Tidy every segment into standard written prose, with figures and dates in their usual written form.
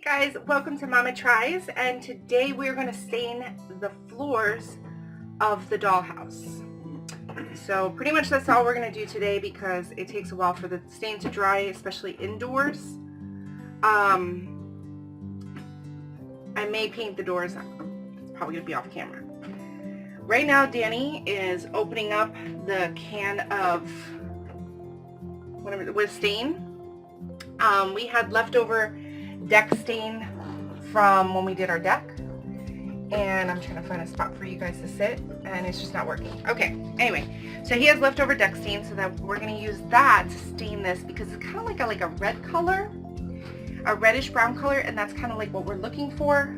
Guys, welcome to Mama Tries, and today we're going to stain the floors of the dollhouse. So pretty much that's all we're going to do today because it takes a while for the stain to dry, especially indoors. I may paint the doors. It's probably going to be off camera. Right now Danny is opening up the can of whatever it was, stain. We had leftover deck stain from when we did our deck, and I'm trying to find a spot for you guys to sit, and it's just not working. Okay, anyway, so he has leftover deck stain, so that we're going to use that to stain this because it's kind of like a red color, a reddish brown color, and that's kind of like what we're looking for.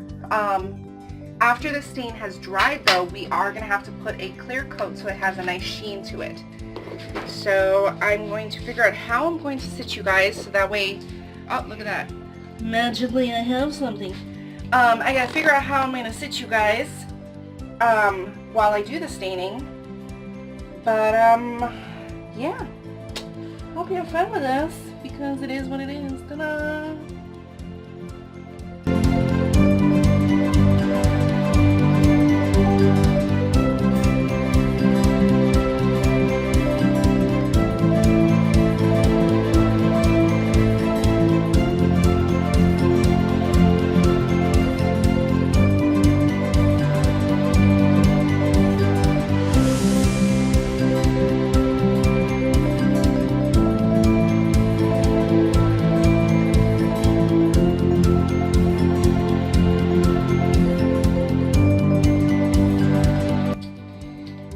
After the stain has dried though, we are going to have to put a clear coat so it has a nice sheen to it. So I'm going to figure out how I'm going to sit you guys so that way, oh look at that, magically I have something. I gotta figure out how I'm gonna sit you guys while I do the staining, but yeah, hope you have fun with this because it is what it is. Ta-da!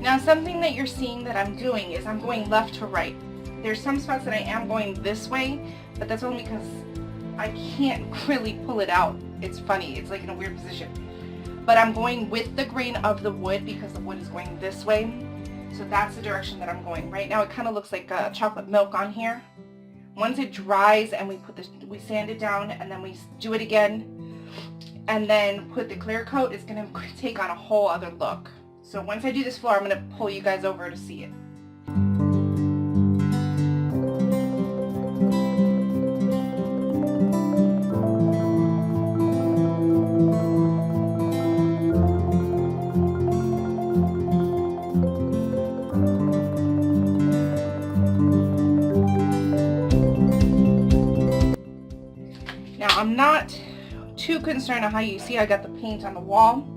Now something that you're seeing that I'm doing is I'm going left to right. There's some spots that I am going this way, but that's only because I can't really pull it out. It's funny, it's like in a weird position. But I'm going with the grain of the wood because the wood is going this way. So that's the direction that I'm going. Right now it kind of looks like chocolate milk on here. Once it dries and we sand it down and then we do it again and then put the clear coat, it's going to take on a whole other look. So once I do this floor, I'm going to pull you guys over to see it. Now I'm not too concerned on how you see I got the paint on the wall.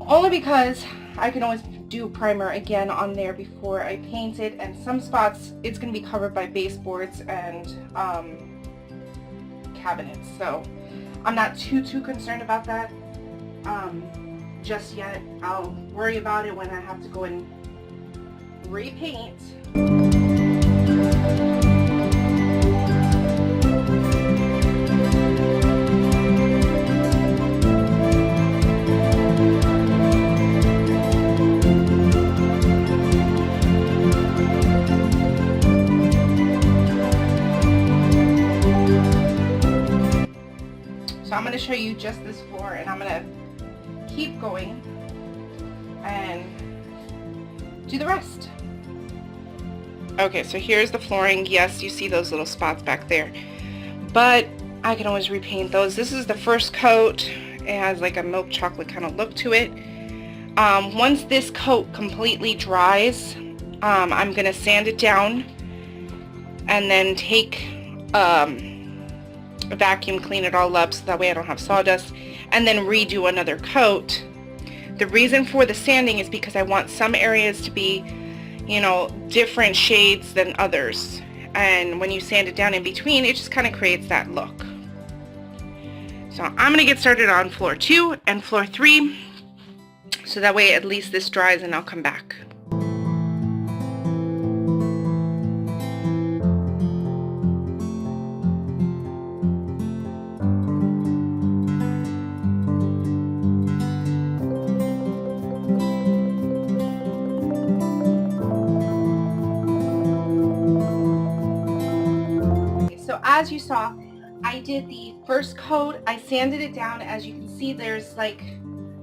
Only because I can always do primer again on there before I paint it, and some spots it's going to be covered by baseboards and cabinets, so I'm not too concerned about that just yet. I'll worry about it when I have to go and repaint. So I'm going to show you just this floor, and I'm going to keep going and do the rest. Okay, so here's the flooring. Yes, you see those little spots back there, but I can always repaint those. This is the first coat. It has like a milk chocolate kind of look to it. Once this coat completely dries, I'm going to sand it down and then take a vacuum, clean it all up so that way I don't have sawdust, and then redo another coat. The reason for the sanding is because I want some areas to be, you know, different shades than others, and when you sand it down in between, it just kind of creates that look. So I'm going to get started on floor 2 and floor 3 so that way at least this dries and I'll come back. So as you saw, I did the first coat, I sanded it down. As you can see, there's like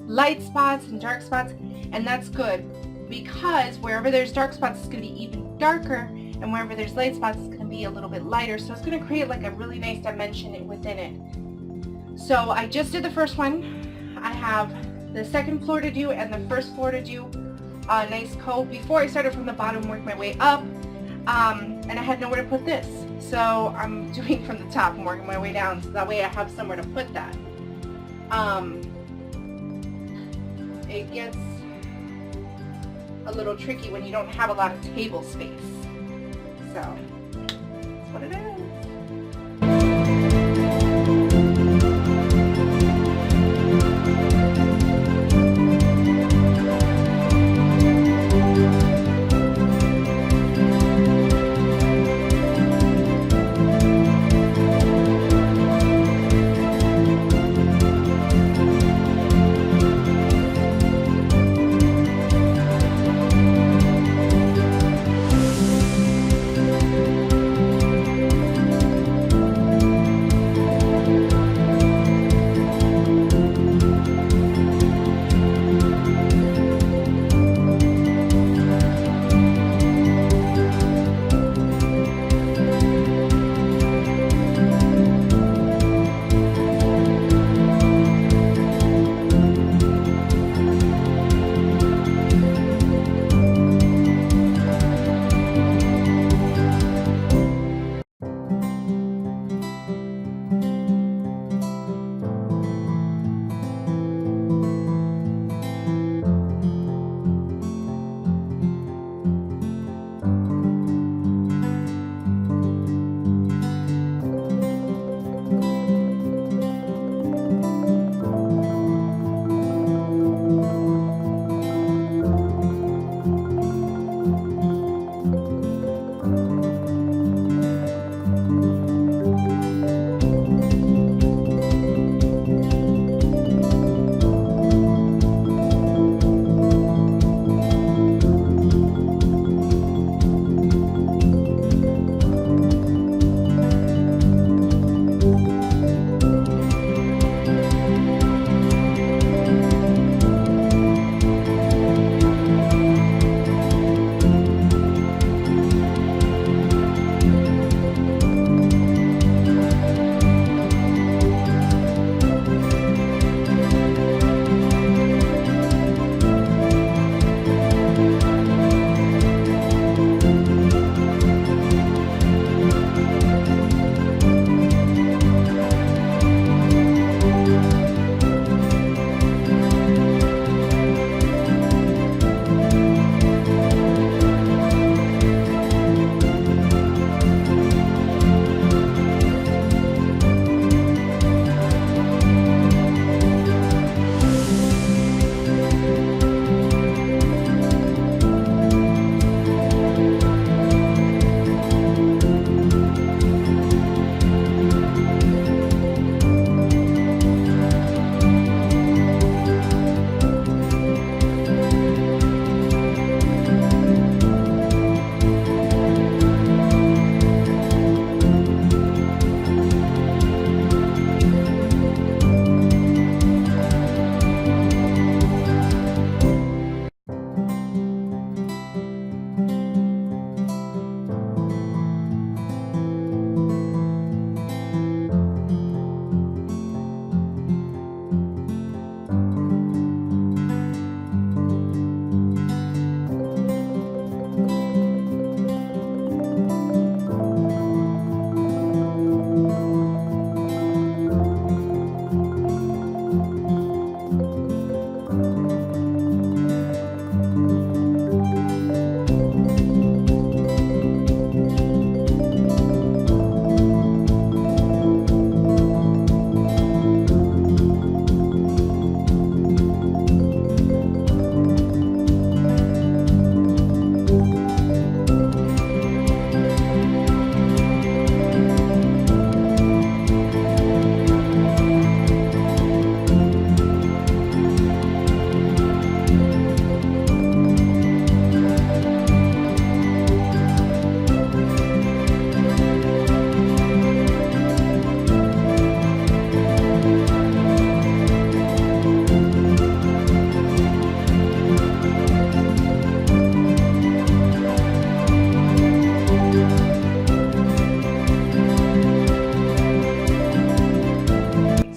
light spots and dark spots, and that's good because wherever there's dark spots it's going to be even darker, and wherever there's light spots it's going to be a little bit lighter, so it's going to create like a really nice dimension within it. So I just did the first one. I have the second floor to do and the first floor to do. A nice coat. Before I started from the bottom, worked my way up, and I had nowhere to put this. So I'm doing from the top and working my way down, so that way I have somewhere to put that. It gets a little tricky when you don't have a lot of table space. So that's what it is.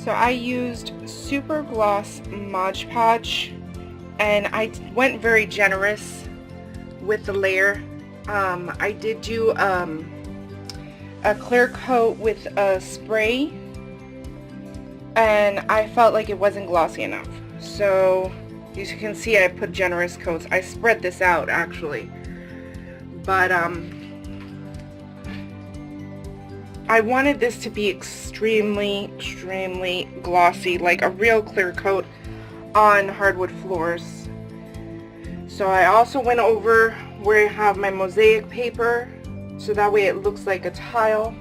So I used Super Gloss Modge Podge, and I went very generous with the layer. I did do a clear coat with a spray, and I felt like it wasn't glossy enough. So as you can see, I put generous coats. I spread this out actually, but I wanted this to be extremely glossy, like a real clear coat on hardwood floors. So I also went over where I have my mosaic paper, so that way it looks like a tile.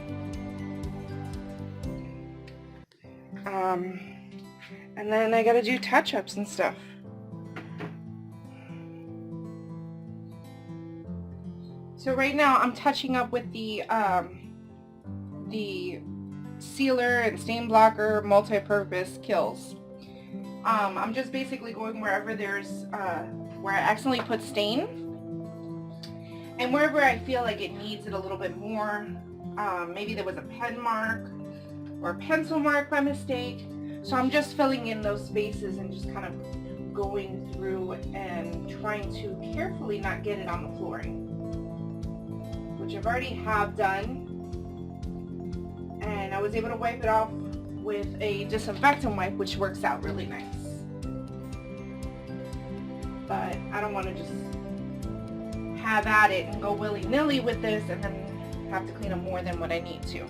And then I gotta do touch-ups and stuff. So right now I'm touching up with the sealer and stain blocker multi-purpose kills. I'm just basically going wherever there's where I accidentally put stain, and wherever I feel like it needs it a little bit more. Maybe there was a pen mark or a pencil mark by mistake, so I'm just filling in those spaces and just kind of going through and trying to carefully not get it on the flooring, which I've already have done. And I was able to wipe it off with a disinfectant wipe, which works out really nice. But I don't want to just have at it and go willy-nilly with this and then have to clean up more than what I need to.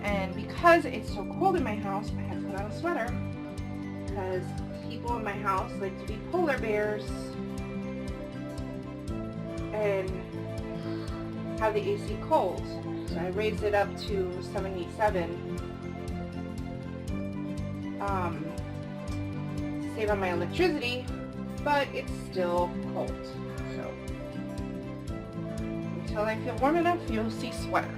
And because it's so cold in my house, I have to put on a sweater, because people in my house like to be polar bears and have the AC cold. So I raised it up to 77. Save on my electricity, but it's still cold. So until I feel warm enough, you'll see sweater.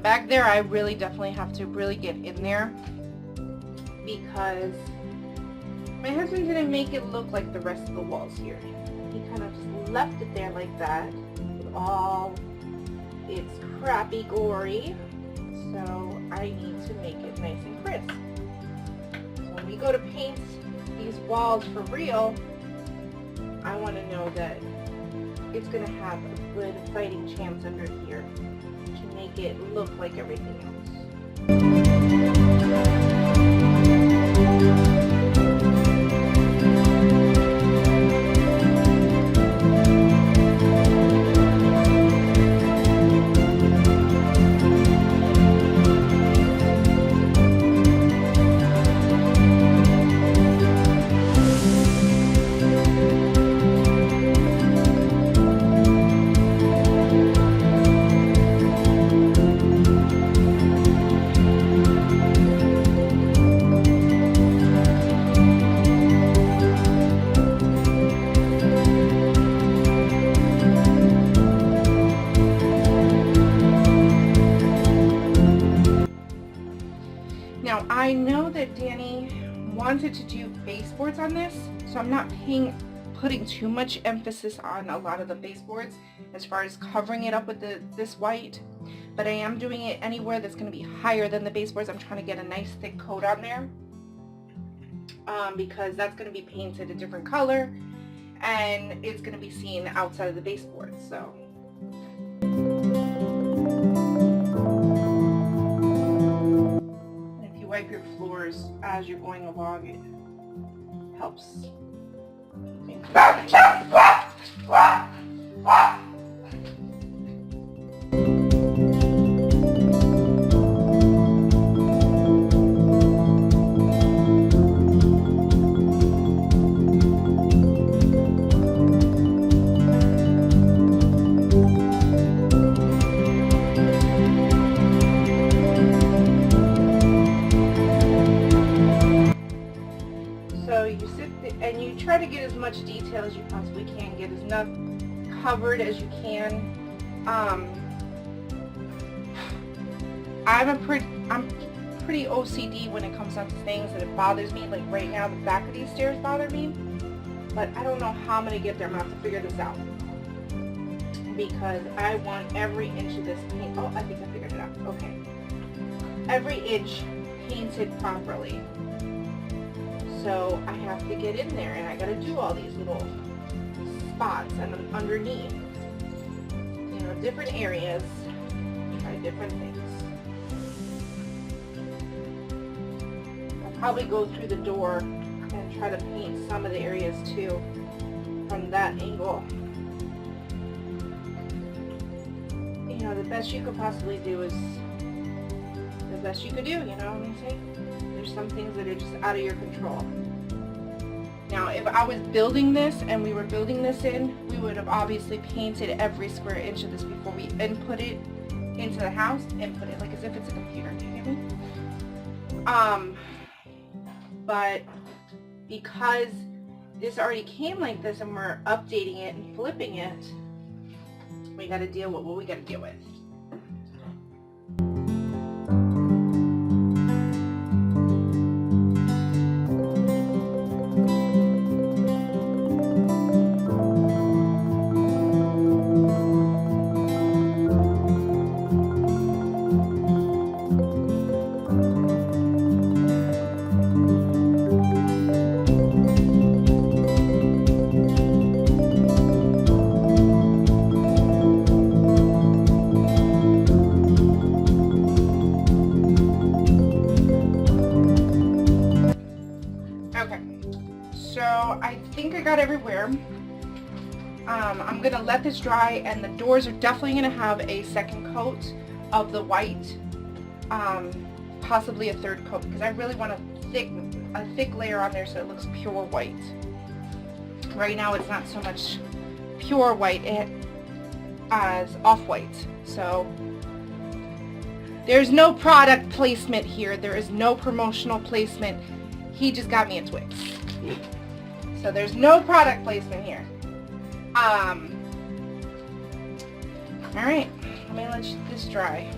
Back there, I really definitely have to really get in there, because my husband didn't make it look like the rest of the walls here. He kind of just left it there like that with all its crappy glory. So I need to make it nice and crisp. So when we go to paint these walls for real, I want to know that it's going to have a good fighting chance under here to make it look like everything else. wanted to do baseboards on this, so I'm not putting too much emphasis on a lot of the baseboards as far as covering it up with this white, but I am doing it anywhere that's going to be higher than the baseboards. I'm trying to get a nice thick coat on there because that's going to be painted a different color and it's going to be seen outside of the baseboards. So if you wipe your floors as you're going along, it helps. So you sit and you try to get as much detail as you possibly can, get as enough covered as you can. I'm pretty OCD when it comes down to things, and it bothers me. Like right now, the back of these stairs bother me, but I don't know how I'm gonna get there. I'm gonna have to figure this out because I want every inch of this paint. Oh, I think I figured it out. Okay, every inch painted properly. So I have to get in there and I gotta do all these little spots and underneath, you know, different areas, try different things. I'll probably go through the door and try to paint some of the areas too from that angle. You know, the best you could possibly do is the best you could do, you know what I'm saying? There's some things that are just out of your control. Now, if I was building this and we were building this in, we would have obviously painted every square inch of this before we input it into the house. Input it like as if it's a computer, do you get me? But because this already came like this and we're updating it and flipping it, we got to deal with what we got to deal with. I think I got everywhere. I'm going to let this dry, and the doors are definitely going to have a second coat of the white, possibly a third coat, because I really want a thick layer on there so it looks pure white. Right now it's not so much pure white as off-white. So there's no product placement here. There is no promotional placement. He just got me a Twix. So there's no product placement here. Alright, let me let this dry.